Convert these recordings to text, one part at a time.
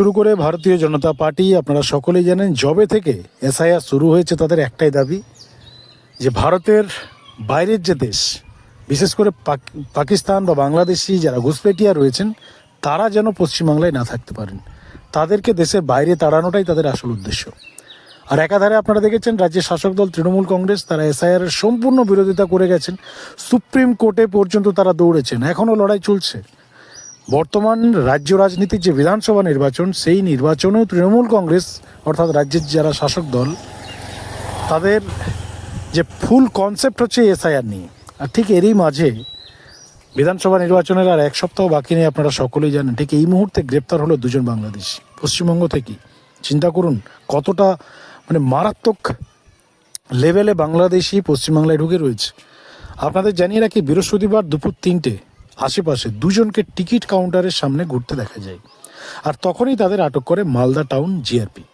শুরু করে ভারতীয় জনতা পার্টি, আপনারা সকলেই জানেন, জবে থেকে এসআইআর শুরু হয়েছে তাদের একটাই দাবি যে ভারতের বাইরের যে দেশ, বিশেষ করে পাকিস্তান বা বাংলাদেশি যারা ঘুষপেটিয়া রয়েছেন, তারা যেন পশ্চিমবাংলায় না থাকতে পারেন। তাদেরকে দেশের বাইরে তাড়ানোটাই তাদের আসল উদ্দেশ্য। আর একাধারে আপনারা দেখেছেন রাজ্যের শাসক দল তৃণমূল কংগ্রেস, তারা এসআইআরের সম্পূর্ণ বিরোধিতা করে গেছেন। সুপ্রিম কোর্টে পর্যন্ত তারা দৌড়েছেন, এখনও লড়াই চলছে। বর্তমান রাজ্য রাজনীতির যে বিধানসভা নির্বাচন, সেই নির্বাচনেও তৃণমূল কংগ্রেস অর্থাৎ রাজ্যের যারা শাসক দল, তাদের যে ফুল কনসেপ্ট হচ্ছে এসআইআর নিয়ে। আর ঠিক এরই মাঝে বিধানসভা নির্বাচনের আর এক সপ্তাহ বাকি নেই, আপনারা সকলেই জানেন। ঠিক এই মুহূর্তে গ্রেপ্তার হলো দুজন বাংলাদেশি পশ্চিমবঙ্গ থেকে। চিন্তা করুন কতটা মারাত্মক লেভেলে বাংলাদেশি পশ্চিমবাংলায় ঢুকে রয়েছে। আপনাদের জানিয়ে রাখি, বৃহস্পতিবার দুপুর 3টে আশেপাশে দুজনকে টিকিট কাউন্টারের সামনে ঘুরতে দেখা যায়। আর তখনই তাদের আটক করে মালদা টাউন জিআরপি।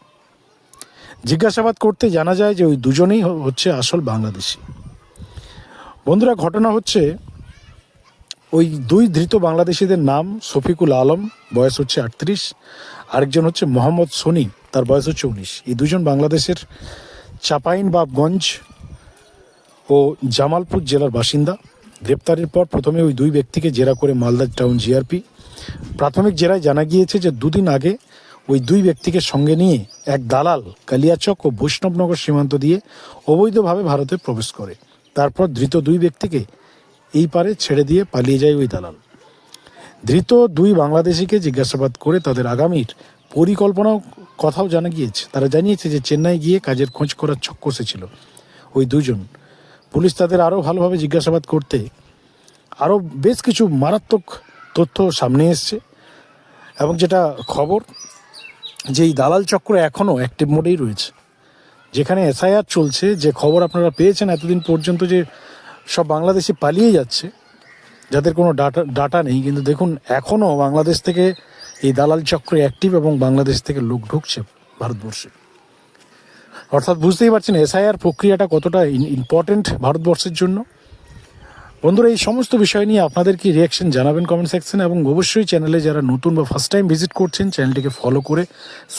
জিজ্ঞাসাবাদ করতে জানা যায় যে ওই দুজনেই হচ্ছে আসল বাংলাদেশি। বন্ধুরা, ঘটনা হচ্ছে ওই দুই ধৃত বাংলাদেশিদের নাম শফিকুল আলম, বয়স হচ্ছে 38, আরেকজন হচ্ছে মোহাম্মদ সনি, তার বয়স হচ্ছে 19। এই দুজন বাংলাদেশের চাঁপাইনবাবগঞ্জ ও জামালপুর জেলার বাসিন্দা। গ্রেপ্তারের পর প্রথমে ওই দুই ব্যক্তিকে জেরা করে মালদা টাউন জিআরপি। প্রাথমিক জেরায় জানা গিয়েছে যে দুদিন আগে ওই দুই ব্যক্তিকে সঙ্গে নিয়ে এক দালাল কালিয়াচক ও বৈষ্ণবনগর সীমান্ত দিয়ে অবৈধভাবে ভারতে প্রবেশ করে। তারপর ধৃত দুই ব্যক্তিকে এই পারে ছেড়ে দিয়ে পালিয়ে যায় ওই দালাল। ধৃত দুই বাংলাদেশিকে জিজ্ঞাসাবাদ করে তাদের আগামীর পরিকল্পনাও কথাও জানা গিয়েছে। তারা জানিয়েছে যে চেন্নাই গিয়ে কাজের খোঁজ করার ছক কষেছিল ওই দুজন। পুলিশ তাদের আরও ভালোভাবে জিজ্ঞাসাবাদ করতে আরও বেশ কিছু মারাত্মক তথ্য সামনে এসছে। এবং যেটা খবর, যে এই দালাল চক্র এখনও অ্যাক্টিভ মোডেই রয়েছে। যেখানে এসআইআর চলছে, যে খবর আপনারা পেয়েছেন এতদিন পর্যন্ত যে সব বাংলাদেশি পালিয়ে যাচ্ছে, যাদের কোনো ডাটা নেই, কিন্তু দেখুন এখনও বাংলাদেশ থেকে এই দালাল চক্র অ্যাক্টিভ এবং বাংলাদেশ থেকে লোক ঢুকছে ভারতবর্ষে। অর্থাৎ বুঝতেই পারছেন এসআইআর প্রক্রিয়াটা কতটা ইম্পর্টেন্ট ভারতবর্ষের জন্য। বন্ধুরা, এই সমস্ত বিষয় নিয়ে আপনাদের কি রিয়াকশন জানাবেন কমেন্ট সেকশনে। এবং অবশ্যই চ্যানেলে যারা নতুন বা ফার্স্ট টাইম ভিজিট করছেন, চ্যানেলটিকে ফলো করে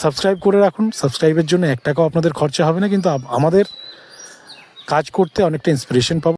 সাবস্ক্রাইব করে রাখুন। সাবস্ক্রাইবের জন্য 1 টাকাও আপনাদের খরচা হবে না, কিন্তু আমাদের কাজ করতে অনেকটা ইন্সপিরেশন পাবো।